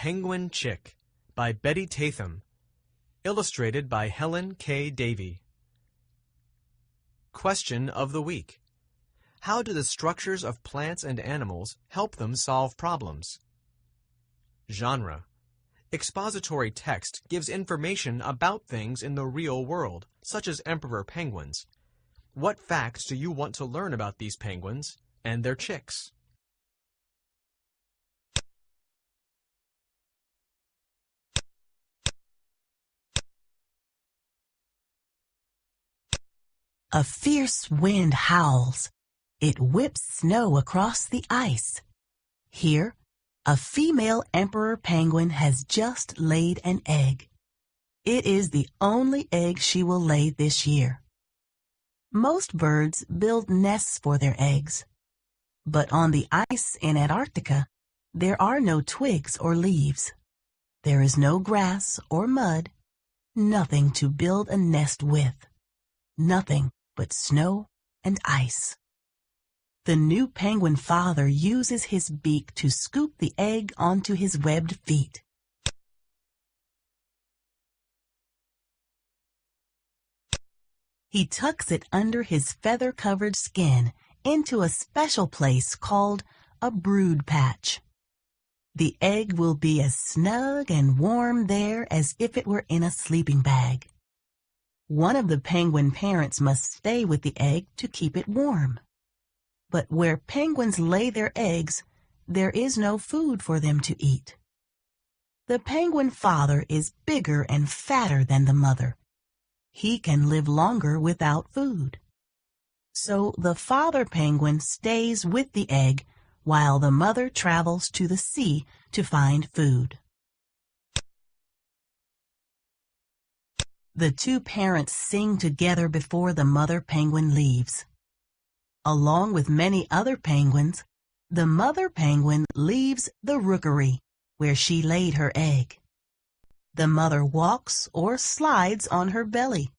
Penguin Chick by Betty Tatham. Illustrated by Helen K. Davey. Question of the week. How do the structures of plants and animals help them solve problems? Genre. Expository text gives information about things in the real world, such as emperor penguins. What facts do you want to learn about these penguins and their chicks? A fierce wind howls. It whips snow across the ice. Here, a female emperor penguin has just laid an egg. It is the only egg she will lay this year. Most birds build nests for their eggs. But on the ice in Antarctica, there are no twigs or leaves. There is no grass or mud, nothing to build a nest with. Nothing but snow and ice. The new penguin father uses his beak to scoop the egg onto his webbed feet. He tucks it under his feather-covered skin into a special place called a brood patch. The egg will be as snug and warm there as if it were in a sleeping bag. One of the penguin parents must stay with the egg to keep it warm. But where penguins lay their eggs, there is no food for them to eat. The penguin father is bigger and fatter than the mother. He can live longer without food. So the father penguin stays with the egg while the mother travels to the sea to find food. The two parents sing together before the mother penguin leaves. Along with many other penguins, the mother penguin leaves the rookery where she laid her egg. The mother walks or slides on her belly.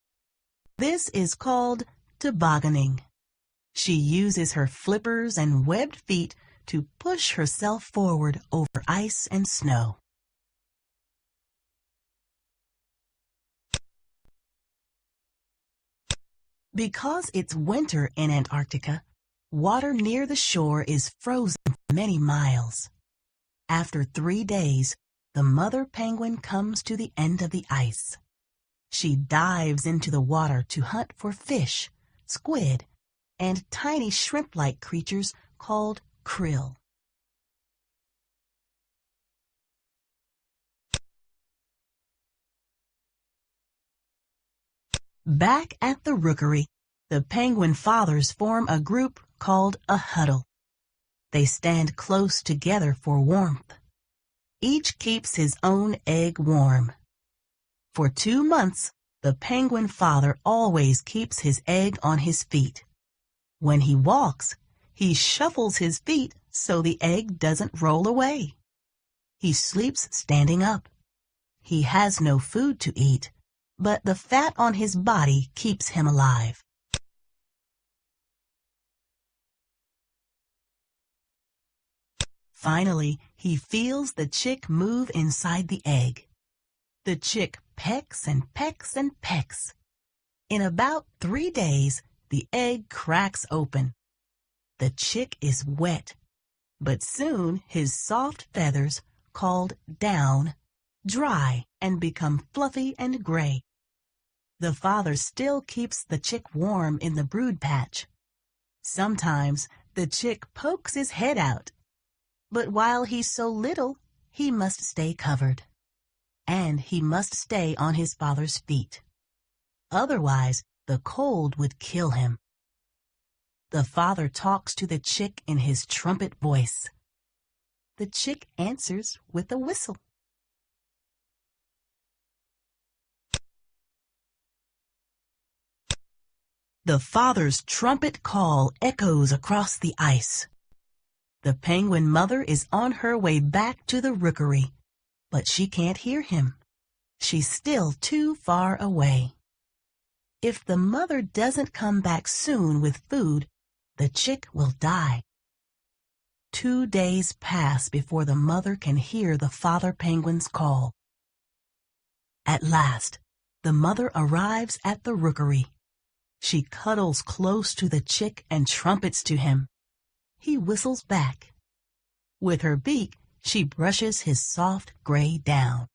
This is called tobogganing. She uses her flippers and webbed feet to push herself forward over ice and snow. Because it's winter in Antarctica, water near the shore is frozen for many miles. After 3 days, the mother penguin comes to the end of the ice. She dives into the water to hunt for fish, squid, and tiny shrimp-like creatures called krill. Back at the rookery, the penguin fathers form a group called a huddle. They stand close together for warmth. Each keeps his own egg warm. For 2 months, the penguin father always keeps his egg on his feet. When he walks, he shuffles his feet so the egg doesn't roll away. He sleeps standing up. He has no food to eat, but the fat on his body keeps him alive. Finally, he feels the chick move inside the egg. The chick pecks and pecks and pecks. In about 3 days, the egg cracks open. The chick is wet, but soon his soft feathers, called down, dry and become fluffy and gray. The father still keeps the chick warm in the brood patch. Sometimes the chick pokes his head out. But while he's so little, he must stay covered. And he must stay on his father's feet. Otherwise, the cold would kill him. The father talks to the chick in his trumpet voice. The chick answers with a whistle. The father's trumpet call echoes across the ice. The penguin mother is on her way back to the rookery, but she can't hear him. She's still too far away. If the mother doesn't come back soon with food, the chick will die. 2 days pass before the mother can hear the father penguin's call. At last, the mother arrives at the rookery. She cuddles close to the chick and trumpets to him. He whistles back. With her beak, she brushes his soft gray down.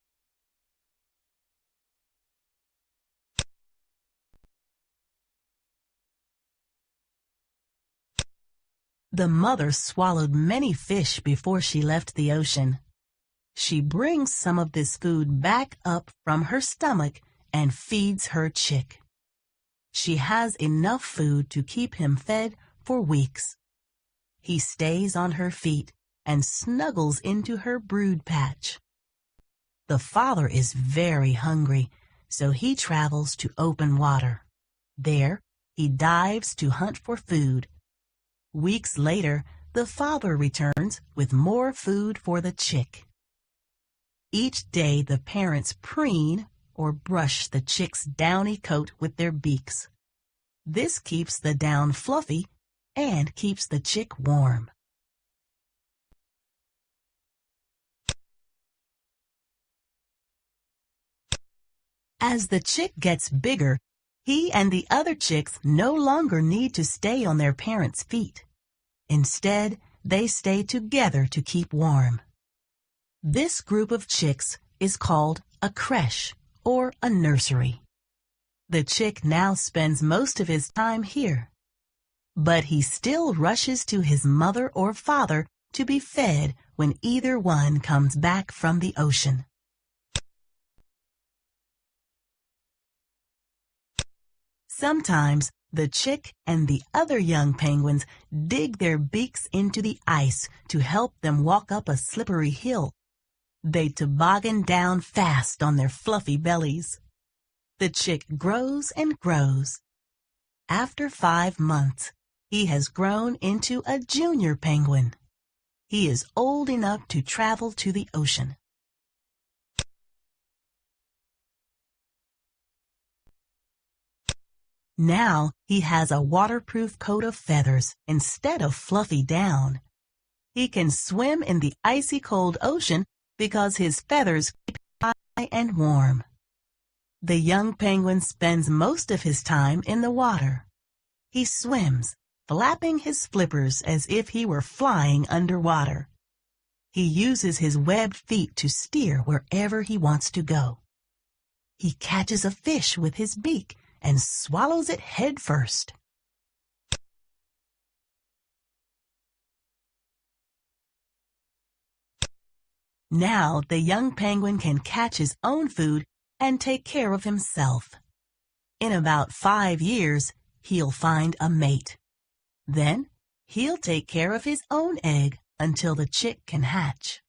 The mother swallowed many fish before she left the ocean. She brings some of this food back up from her stomach and feeds her chick. She has enough food to keep him fed for weeks. He stays on her feet and snuggles into her brood patch. The father is very hungry, so he travels to open water. There, he dives to hunt for food. Weeks later, the father returns with more food for the chick. Each day, the parents preen or brush the chick's downy coat with their beaks. This keeps the down fluffy and keeps the chick warm. As the chick gets bigger, he and the other chicks no longer need to stay on their parents' feet. Instead, they stay together to keep warm. This group of chicks is called a creche or a nursery. The chick now spends most of his time here, but he still rushes to his mother or father to be fed when either one comes back from the ocean. Sometimes the chick and the other young penguins dig their beaks into the ice to help them walk up a slippery hill. They toboggan down fast on their fluffy bellies. The chick grows and grows. After 5 months, he has grown into a junior penguin. He is old enough to travel to the ocean. Now he has a waterproof coat of feathers instead of fluffy down. He can swim in the icy cold ocean because his feathers keep him high and warm. The young penguin spends most of his time in the water. He swims, flapping his flippers as if he were flying underwater. He uses his webbed feet to steer wherever he wants to go. He catches a fish with his beak and swallows it head first. Now the young penguin can catch his own food and take care of himself. In about 5 years, he'll find a mate. Then he'll take care of his own egg until the chick can hatch.